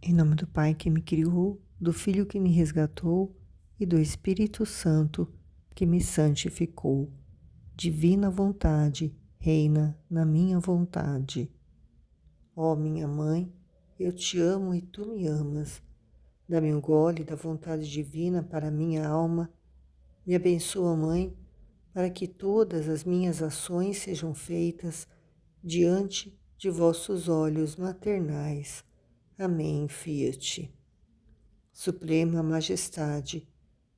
Em nome do Pai que me criou, do Filho que me resgatou e do Espírito Santo que me santificou. Divina vontade, reina na minha vontade. Ó minha mãe, eu te amo e tu me amas. Dá-me um gole da vontade divina para a minha alma. Me abençoa, Mãe, para que todas as minhas ações sejam feitas diante de vossos olhos maternais. Amém, Fiat. Suprema Majestade,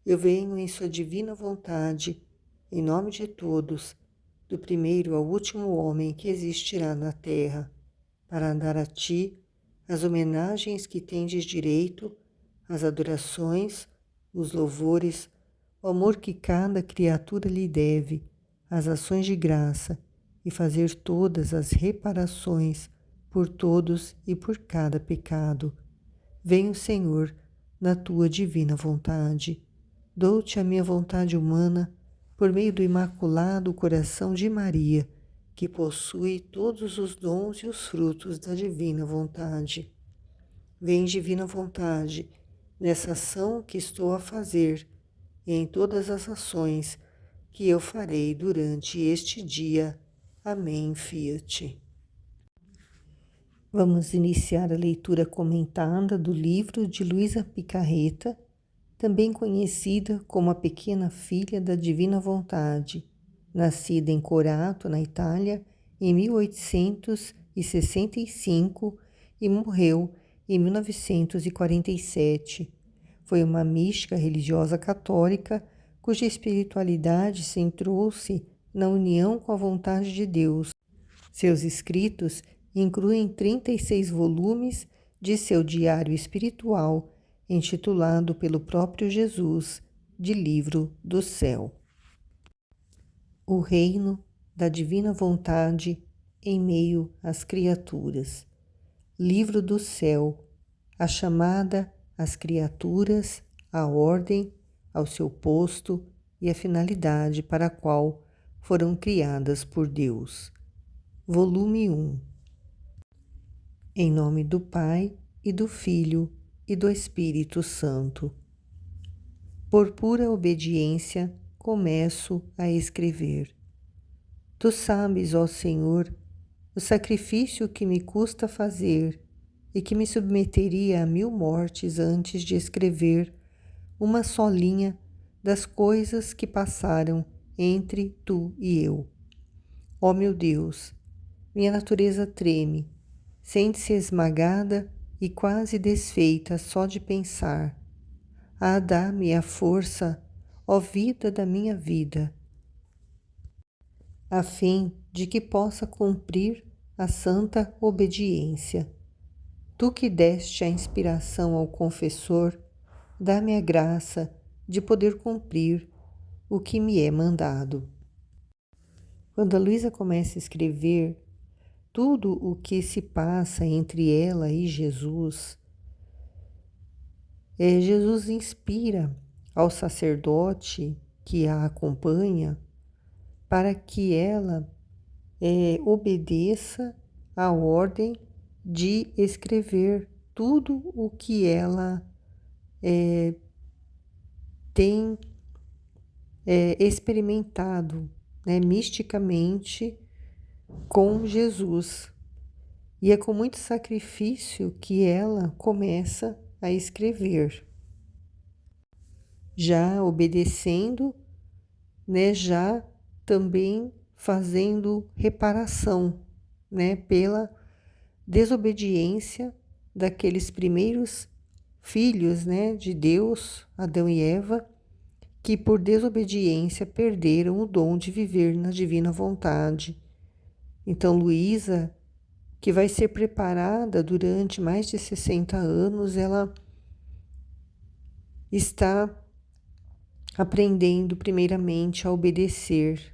eu venho em sua divina vontade, em nome de todos, do primeiro ao último homem que existirá na terra, para dar a ti as homenagens que tendes direito, as adorações, os louvores, o amor que cada criatura lhe deve, as ações de graça e fazer todas as reparações por todos e por cada pecado. Venho, Senhor, na tua divina vontade. Dou-te a minha vontade humana por meio do Imaculado Coração de Maria, que possui todos os dons e os frutos da divina vontade. Vem, divina vontade, nessa ação que estou a fazer e em todas as ações que eu farei durante este dia. Amém, Fiat. Vamos iniciar a leitura comentada do livro de Luisa Picarreta, também conhecida como a Pequena Filha da Divina Vontade, nascida em Corato, na Itália, em 1865 e morreu em 1947. Foi uma mística religiosa católica cuja espiritualidade centrou-se na união com a vontade de Deus. Seus escritos incluem 36 volumes de seu diário espiritual, intitulado pelo próprio Jesus, de Livro do Céu. O reino da divina vontade em meio às criaturas. Livro do Céu, a chamada às criaturas, a ordem, ao seu posto e a finalidade para a qual foram criadas por Deus. Volume 1. Em nome do Pai, e do Filho, e do Espírito Santo. Por pura obediência, começo a escrever. Tu sabes, ó Senhor, o sacrifício que me custa fazer e que me submeteria a 1000 mortes antes de escrever uma só linha das coisas que passaram entre tu e eu. Ó meu Deus, minha natureza treme, sente-se esmagada e quase desfeita só de pensar. Ah, dá-me a força, ó vida da minha vida, a fim de que possa cumprir a santa obediência. Tu que deste a inspiração ao confessor, dá-me a graça de poder cumprir o que me é mandado. Quando a Luísa começa a escrever tudo o que se passa entre ela e Jesus, Jesus inspira ao sacerdote que a acompanha para que ela obedeça à ordem de escrever tudo o que ela tem experimentado, misticamente com Jesus. E é com muito sacrifício que ela começa a escrever, já obedecendo, já também fazendo reparação, pela desobediência daqueles primeiros filhos, de Deus, Adão e Eva, que por desobediência perderam o dom de viver na divina vontade. Então, Luísa, que vai ser preparada durante mais de 60 anos, ela está aprendendo primeiramente a obedecer,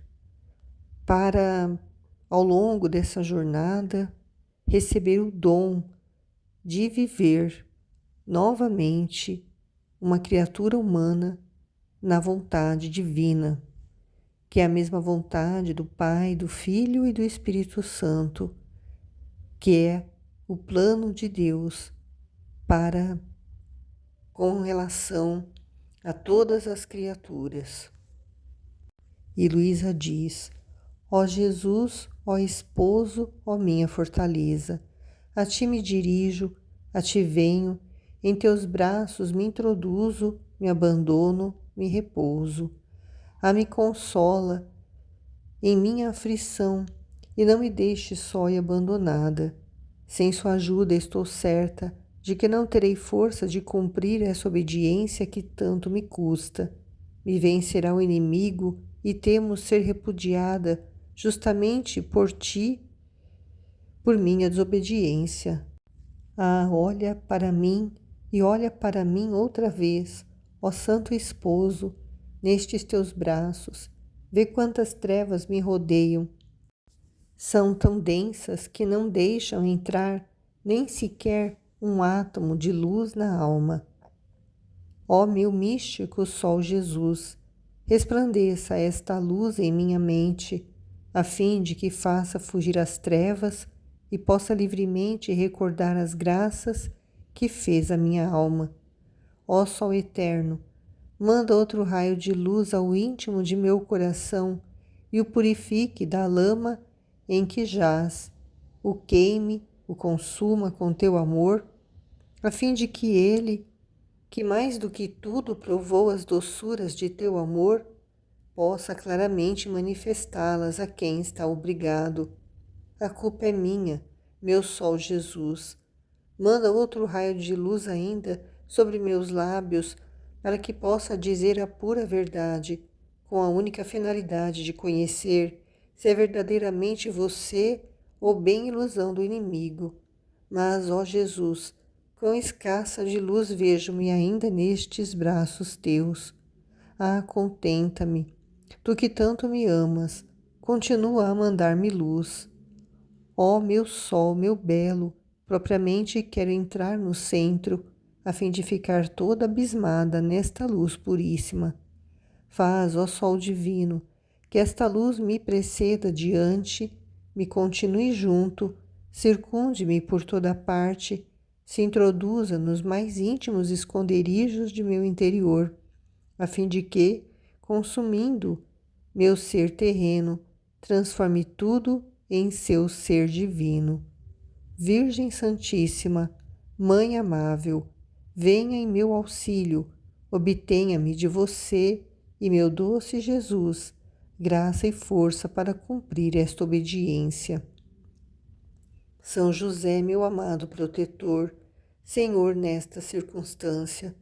para, ao longo dessa jornada, receber o dom de viver novamente uma criatura humana na vontade divina, que é a mesma vontade do Pai, do Filho e do Espírito Santo, que é o plano de Deus com relação a todas as criaturas. E Luísa diz: ó Jesus, ó esposo, ó minha fortaleza, a ti me dirijo, a ti venho, em teus braços me introduzo, me abandono, me repouso. Me consola em minha aflição e não me deixe só e abandonada. Sem sua ajuda estou certa de que não terei força de cumprir essa obediência que tanto me custa. Me vencerá o inimigo e temo ser repudiada justamente por ti, por minha desobediência. Olha para mim e olha para mim outra vez, ó Santo Esposo, nestes teus braços. Vê quantas trevas me rodeiam. São tão densas que não deixam entrar nem sequer um átomo de luz na alma. Ó meu místico Sol Jesus, resplandeça esta luz em minha mente, a fim de que faça fugir as trevas e possa livremente recordar as graças que fez a minha alma. Ó Sol eterno, manda outro raio de luz ao íntimo de meu coração e o purifique da lama em que jaz, o queime, o consuma com teu amor, a fim de que ele, que mais do que tudo provou as doçuras de teu amor, possa claramente manifestá-las a quem está obrigado. A culpa é minha, meu Sol Jesus. Manda outro raio de luz ainda sobre meus lábios, para que possa dizer a pura verdade, com a única finalidade de conhecer se é verdadeiramente você ou bem ilusão do inimigo. Mas, ó Jesus, quão escassa de luz vejo-me ainda nestes braços teus. Contenta-me, tu que tanto me amas, continua a mandar-me luz. Ó meu sol, meu belo, propriamente quero entrar no centro, a fim de ficar toda abismada nesta luz puríssima. Faz, ó sol divino, que esta luz me preceda diante, me continue junto, circunde-me por toda parte, se introduza nos mais íntimos esconderijos de meu interior, a fim de que, consumindo meu ser terreno, transforme tudo em seu ser divino. Virgem Santíssima, Mãe amável, venha em meu auxílio, obtenha-me de você e meu doce Jesus, graça e força para cumprir esta obediência. São José, meu amado protetor, Senhor nesta circunstância,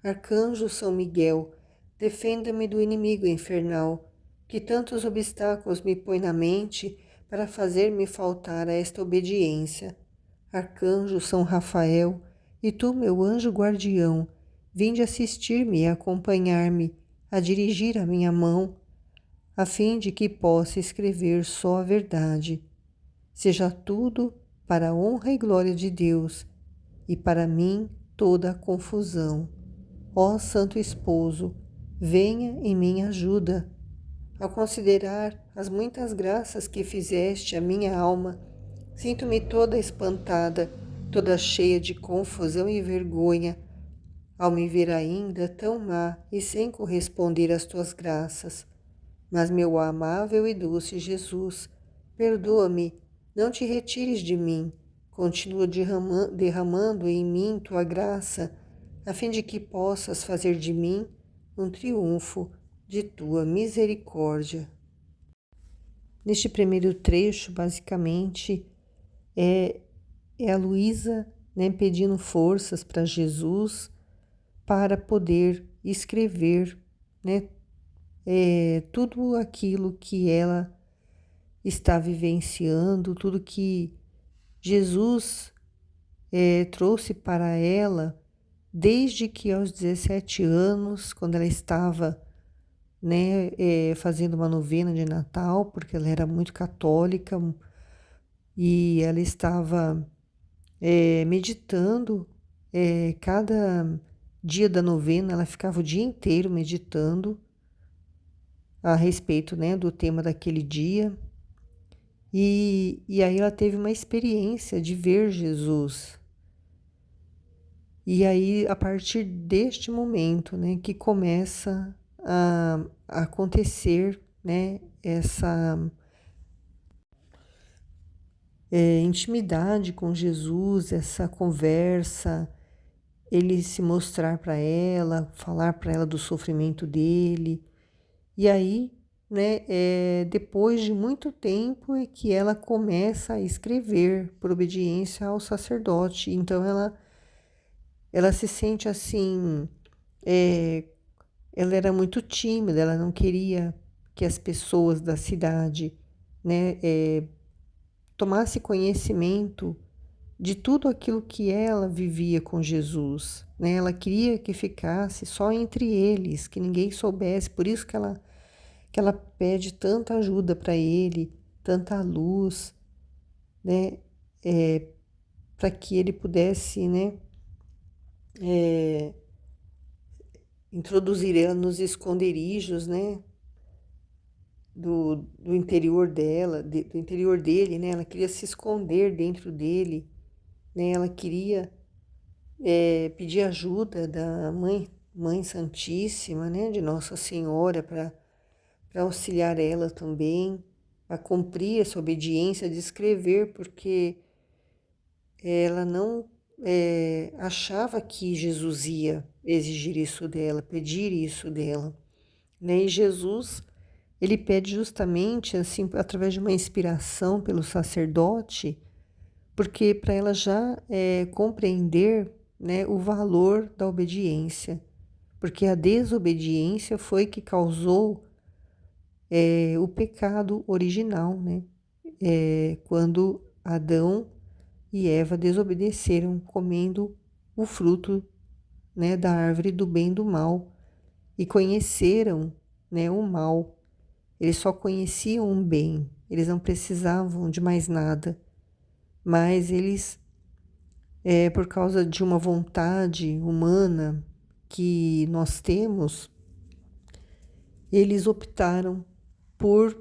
Arcanjo São Miguel, defenda-me do inimigo infernal, que tantos obstáculos me põe na mente para fazer-me faltar a esta obediência. Arcanjo São Rafael, e tu, meu anjo guardião, vinde assistir-me e acompanhar-me, a dirigir a minha mão, a fim de que possa escrever só a verdade. Seja tudo para a honra e glória de Deus, e para mim toda a confusão. Ó Santo Esposo, venha em minha ajuda. Ao considerar as muitas graças que fizeste à minha alma, sinto-me toda espantada, toda cheia de confusão e vergonha, ao me ver ainda tão má e sem corresponder às tuas graças. Mas, meu amável e doce Jesus, perdoa-me, não te retires de mim, continua derramando em mim tua graça, a fim de que possas fazer de mim um triunfo de tua misericórdia. Neste primeiro trecho, basicamente, é a Luísa, né, pedindo forças para Jesus para poder escrever, né, tudo aquilo que ela está vivenciando, tudo que Jesus trouxe para ela desde que aos 17 anos, quando ela estava, né, fazendo uma novena de Natal, porque ela era muito católica e ela estava meditando. Cada dia da novena ela ficava o dia inteiro meditando a respeito, né, do tema daquele dia. E aí ela teve uma experiência de ver Jesus. E aí, a partir deste momento, né, que começa a acontecer, né, essa intimidade com Jesus, essa conversa, ele se mostrar para ela, falar para ela do sofrimento dele. E aí, né, depois de muito tempo é que ela começa a escrever por obediência ao sacerdote. Então ela se sente assim, é, ela era muito tímida, ela não queria que as pessoas da cidade, né, tomasse conhecimento de tudo aquilo que ela vivia com Jesus, né? Ela queria que ficasse só entre eles, que ninguém soubesse. Por isso que ela pede tanta ajuda para ele, tanta luz, né? Para que ele pudesse, né? Introduzir ela nos esconderijos, né? Do interior dela, do interior dele, né? Ela queria se esconder dentro dele, né? Ela queria pedir ajuda da Mãe Santíssima, né? De Nossa Senhora para auxiliar ela também a cumprir essa obediência de escrever, porque ela não achava que Jesus ia exigir isso dela, pedir isso dela, né? E Jesus, ele pede justamente assim, através de uma inspiração pelo sacerdote, porque para ela já compreender, né, o valor da obediência, porque a desobediência foi que causou o pecado original, né? Quando Adão e Eva desobedeceram, comendo o fruto, né, da árvore do bem e do mal, e conheceram, né, o mal. Eles só conheciam o bem, eles não precisavam de mais nada, mas eles, por causa de uma vontade humana que nós temos, eles optaram por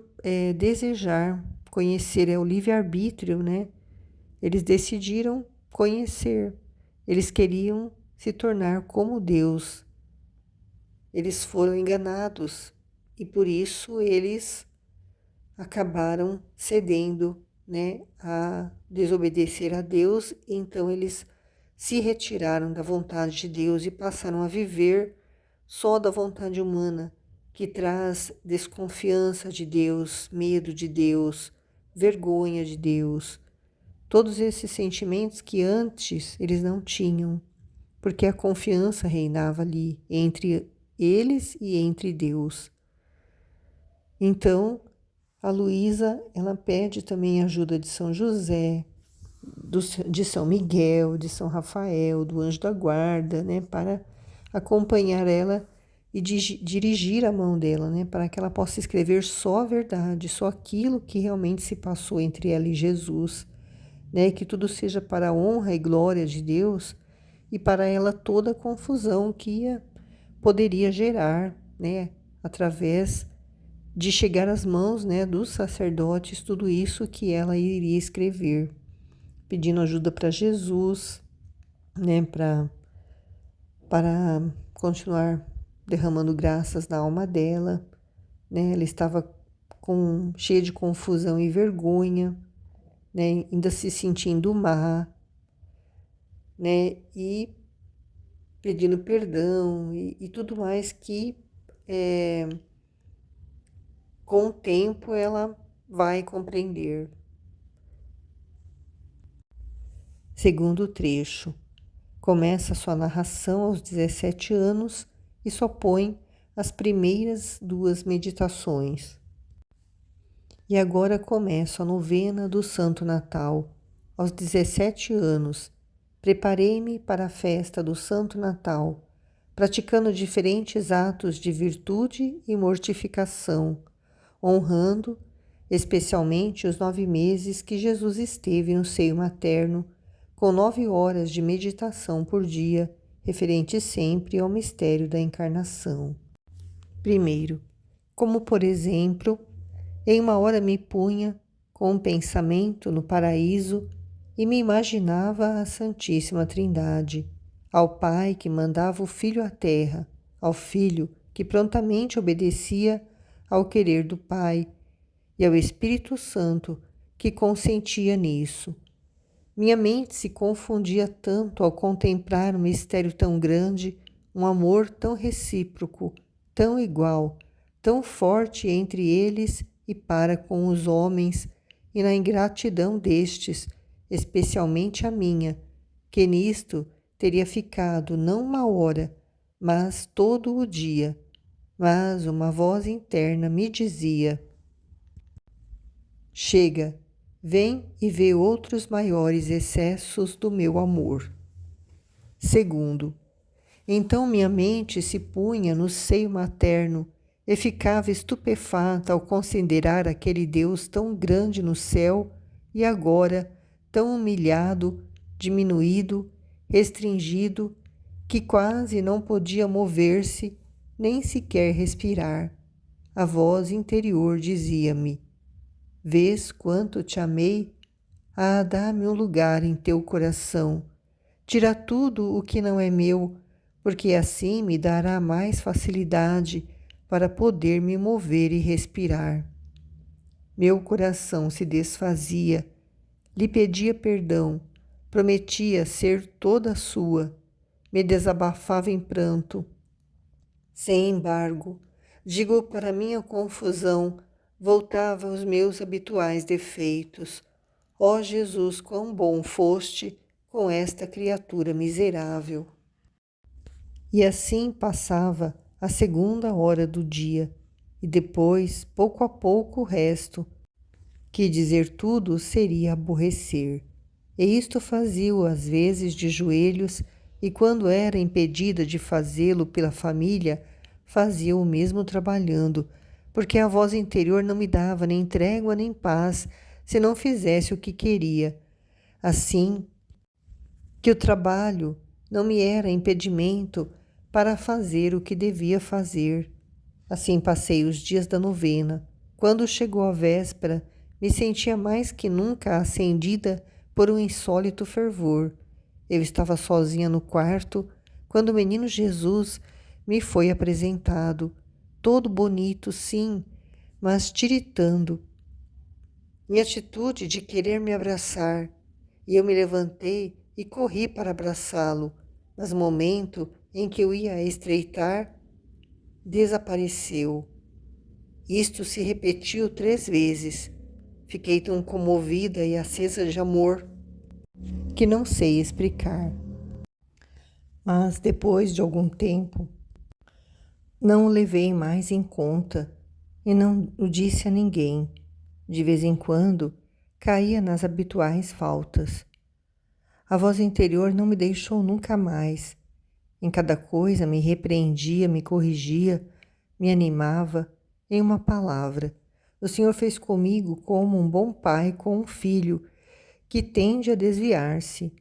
desejar conhecer, o livre-arbítrio, né? Eles decidiram conhecer, eles queriam se tornar como Deus. Eles foram enganados e por isso eles acabaram cedendo, né, a desobedecer a Deus. Então eles se retiraram da vontade de Deus e passaram a viver só da vontade humana, que traz desconfiança de Deus, medo de Deus, vergonha de Deus. Todos esses sentimentos que antes eles não tinham, porque a confiança reinava ali entre eles e entre Deus. Então, a Luísa, ela pede também ajuda de São José, de São Miguel, de São Rafael, do anjo da guarda, né, para acompanhar ela e dirigir a mão dela, né, para que ela possa escrever só a verdade, só aquilo que realmente se passou entre ela e Jesus, né, que tudo seja para a honra e glória de Deus e para ela toda a confusão que poderia gerar, né, através de chegar às mãos, né, dos sacerdotes, tudo isso que ela iria escrever, pedindo ajuda para Jesus, né, para continuar derramando graças na alma dela, né? Ela estava cheia de confusão e vergonha, né, ainda se sentindo má, né, e pedindo perdão e tudo mais que com o tempo ela vai compreender. Segundo trecho. Começa sua narração aos 17 anos e só põe as primeiras duas meditações. E agora começo a novena do Santo Natal. Aos 17 anos, preparei-me para a festa do Santo Natal, praticando diferentes atos de virtude e mortificação, honrando especialmente os 9 meses que Jesus esteve no seio materno, com 9 horas de meditação por dia, referente sempre ao mistério da encarnação. Primeiro, como por exemplo, em uma hora me punha com um pensamento no paraíso e me imaginava a Santíssima Trindade, ao Pai que mandava o Filho à terra, ao Filho que prontamente obedecia ao querer do Pai e ao Espírito Santo que consentia nisso. Minha mente se confundia tanto ao contemplar um mistério tão grande, um amor tão recíproco, tão igual, tão forte entre eles e para com os homens, e na ingratidão destes, especialmente a minha, que nisto teria ficado não uma hora, mas todo o dia. Mas uma voz interna me dizia: chega, vem e vê outros maiores excessos do meu amor. Segundo, então minha mente se punha no seio materno e ficava estupefata ao considerar aquele Deus tão grande no céu e agora tão humilhado, diminuído, restringido, que quase não podia mover-se, nem sequer respirar. A voz interior dizia-me: vês quanto te amei? Ah, dá-me um lugar em teu coração. Tira tudo o que não é meu, porque assim me dará mais facilidade para poder me mover e respirar. Meu coração se desfazia, lhe pedia perdão, prometia ser toda sua, me desabafava em pranto. Sem embargo, digo para minha confusão, voltava aos meus habituais defeitos. Ó Jesus, quão bom foste com esta criatura miserável. E assim passava a segunda hora do dia, e depois, pouco a pouco, o resto, que dizer tudo seria aborrecer. E isto fazia-o às vezes de joelhos, e quando era impedida de fazê-lo pela família, fazia o mesmo trabalhando, porque a voz interior não me dava nem trégua nem paz, se não fizesse o que queria. Assim que o trabalho não me era impedimento para fazer o que devia fazer. Assim passei os dias da novena. Quando chegou a véspera, me sentia mais que nunca acendida por um insólito fervor. Eu estava sozinha no quarto, quando o menino Jesus me foi apresentado, todo bonito, sim, mas tiritando. Minha atitude de querer me abraçar, e eu me levantei e corri para abraçá-lo, mas no momento em que eu ia estreitar, desapareceu. Isto se repetiu 3 vezes. Fiquei tão comovida e acesa de amor que não sei explicar. Mas depois de algum tempo, não o levei mais em conta e não o disse a ninguém. De vez em quando, caía nas habituais faltas. A voz interior não me deixou nunca mais. Em cada coisa me repreendia, me corrigia, me animava. Em uma palavra, o Senhor fez comigo como um bom pai com um filho que tende a desviar-se.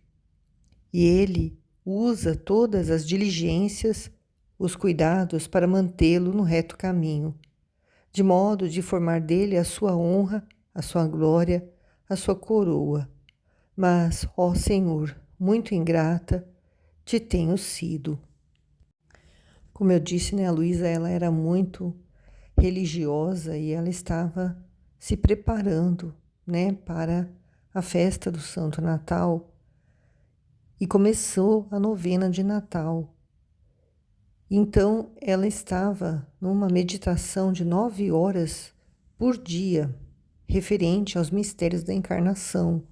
E Ele usa todas as diligências, os cuidados para mantê-lo no reto caminho, de modo de formar dele a sua honra, a sua glória, a sua coroa. Mas, ó Senhor, muito ingrata, te tenho sido. Como eu disse, né, a Luísa, ela era muito religiosa e ela estava se preparando, né, para a festa do Santo Natal e começou a novena de Natal. Então, ela estava numa meditação de 9 horas por dia, referente aos mistérios da encarnação.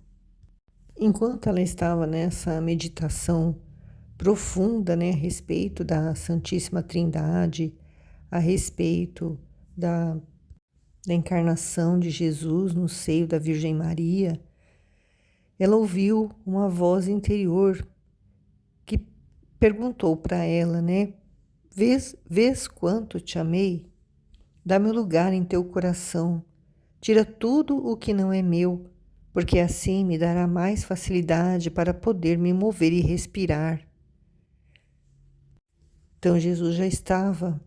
Enquanto ela estava nessa meditação profunda, né, a respeito da Santíssima Trindade, a respeito da encarnação de Jesus no seio da Virgem Maria, ela ouviu uma voz interior que perguntou para ela, né, vês quanto te amei? Dá-me lugar em teu coração, tira tudo o que não é meu, porque assim me dará mais facilidade para poder me mover e respirar. Então Jesus já estava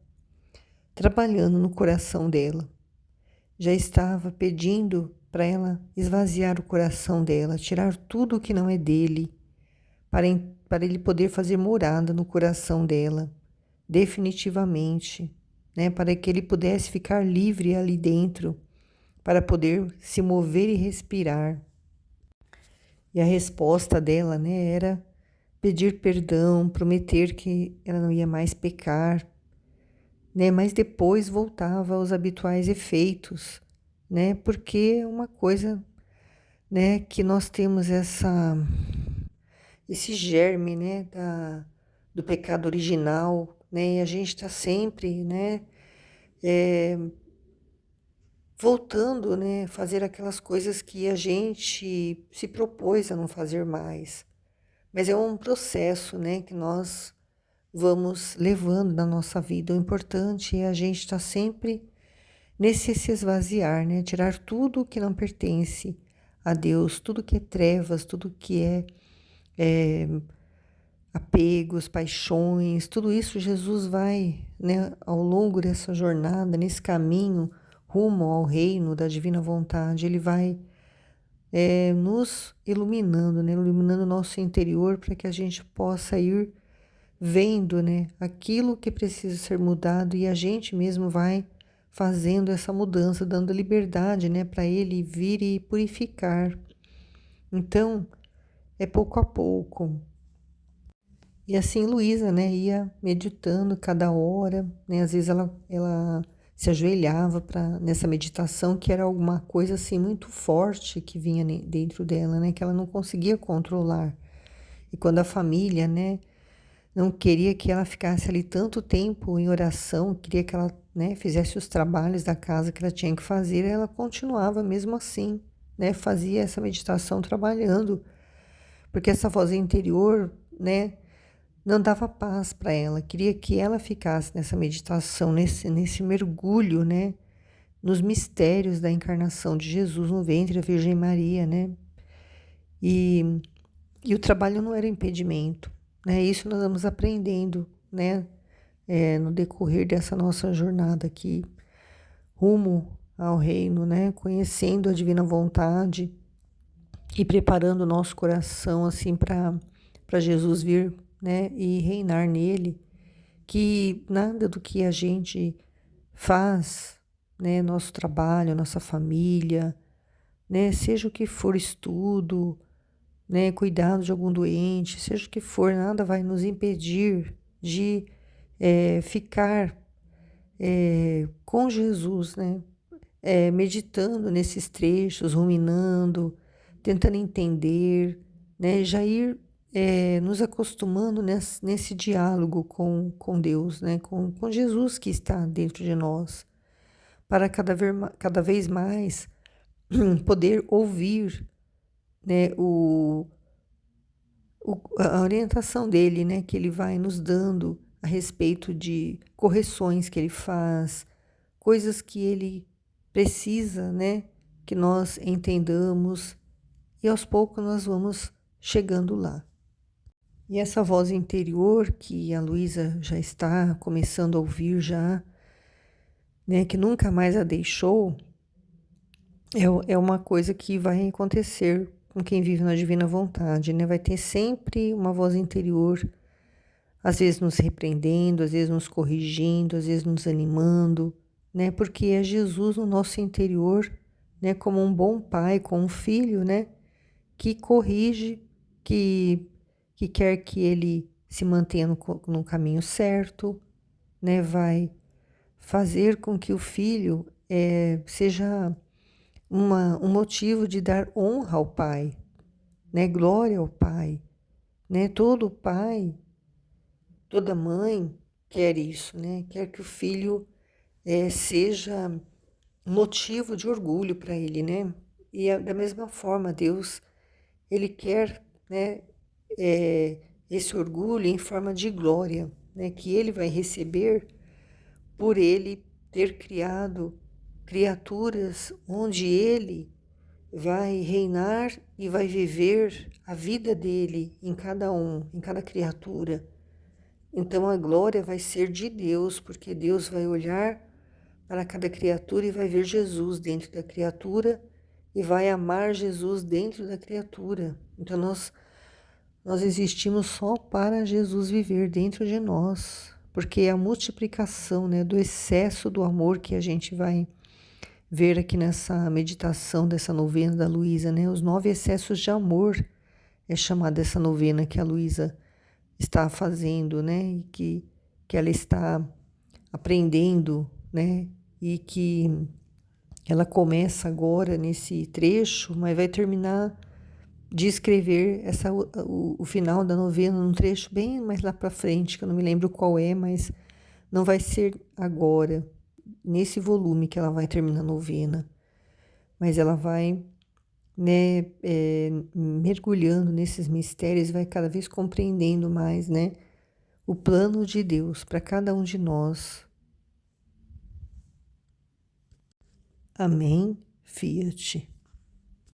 trabalhando no coração dela, já estava pedindo para ela esvaziar o coração dela, tirar tudo o que não é dele, para ele poder fazer morada no coração dela, definitivamente, né? Para que ele pudesse ficar livre ali dentro, para poder se mover e respirar. E a resposta dela, né, era pedir perdão, prometer que ela não ia mais pecar, né? Mas depois voltava aos habituais efeitos, né? Porque é uma coisa, né, que nós temos esse germe, né, do pecado original, né? E a gente está sempre, né, voltando, né, fazer aquelas coisas que a gente se propôs a não fazer mais. Mas é um processo, né, que nós vamos levando na nossa vida. O importante é a gente estar sempre nesse se esvaziar, né, tirar tudo que não pertence a Deus, tudo que é trevas, tudo que é apegos, paixões, tudo isso Jesus vai, né, ao longo dessa jornada, nesse caminho rumo ao reino da divina vontade, ele vai nos iluminando, né, iluminando o nosso interior para que a gente possa ir vendo, né, aquilo que precisa ser mudado e a gente mesmo vai fazendo essa mudança, dando liberdade, né, para ele vir e purificar. Então, é pouco a pouco. E assim Luísa, né, ia meditando cada hora, né, às vezes ela se ajoelhava nessa meditação, que era alguma coisa assim muito forte que vinha dentro dela, né, que ela não conseguia controlar. E quando a família, né, não queria que ela ficasse ali tanto tempo em oração, queria que ela, né, fizesse os trabalhos da casa que ela tinha que fazer, ela continuava mesmo assim, né, fazia essa meditação trabalhando, porque essa voz interior, né, não dava paz para ela, queria que ela ficasse nessa meditação, nesse mergulho, né, nos mistérios da encarnação de Jesus no ventre da Virgem Maria, né, e, e o trabalho não era impedimento, né, isso nós vamos aprendendo, né, no decorrer dessa nossa jornada aqui, rumo ao reino, né, conhecendo a divina vontade e preparando o nosso coração, assim, para Jesus vir, né, e reinar nele, que nada do que a gente faz, né, nosso trabalho, nossa família, né, seja o que for estudo, né, cuidado de algum doente, seja o que for, nada vai nos impedir de ficar com Jesus, né, meditando nesses trechos, ruminando, tentando entender, né, já ir nos acostumando nesse diálogo com Deus, né, com Jesus que está dentro de nós, para cada vez mais poder ouvir, né, a orientação dele, né, que ele vai nos dando a respeito de correções que ele faz, coisas que ele precisa, né, que nós entendamos, e aos poucos nós vamos chegando lá. E essa voz interior que a Luísa já está começando a ouvir já, né, que nunca mais a deixou, é uma coisa que vai acontecer com quem vive na divina vontade, né? Vai ter sempre uma voz interior, às vezes nos repreendendo, às vezes nos corrigindo, às vezes nos animando, né? Porque é Jesus no nosso interior, né? Como um bom pai com um filho, né? Que corrige, que quer que ele se mantenha no caminho certo, né? Vai fazer com que o filho seja um motivo de dar honra ao pai, né? Glória ao pai, né? Todo pai, toda mãe quer isso, né? Quer que o filho seja motivo de orgulho para ele, né? E da mesma forma, Deus, ele quer, né, esse orgulho em forma de glória, né? Que ele vai receber por ele ter criado criaturas onde ele vai reinar e vai viver a vida dele em cada um, em cada criatura. Então a glória vai ser de Deus, porque Deus vai olhar para cada criatura e vai ver Jesus dentro da criatura e vai amar Jesus dentro da criatura. Então nós Nós existimos só para Jesus viver dentro de nós, porque é a multiplicação, né, do excesso do amor que a gente vai ver aqui nessa meditação dessa novena da Luísa, né? Os 9 excessos de amor é chamada essa novena que a Luísa está fazendo, né? E que ela está aprendendo, né? E que ela começa agora nesse trecho, mas vai terminar de escrever o final da novena num trecho bem mais lá para frente, que eu não me lembro qual é, mas não vai ser agora, nesse volume que ela vai terminar a novena. Mas ela vai, né, mergulhando nesses mistérios, vai cada vez compreendendo mais, né, o plano de Deus para cada um de nós. Amém. Fiat.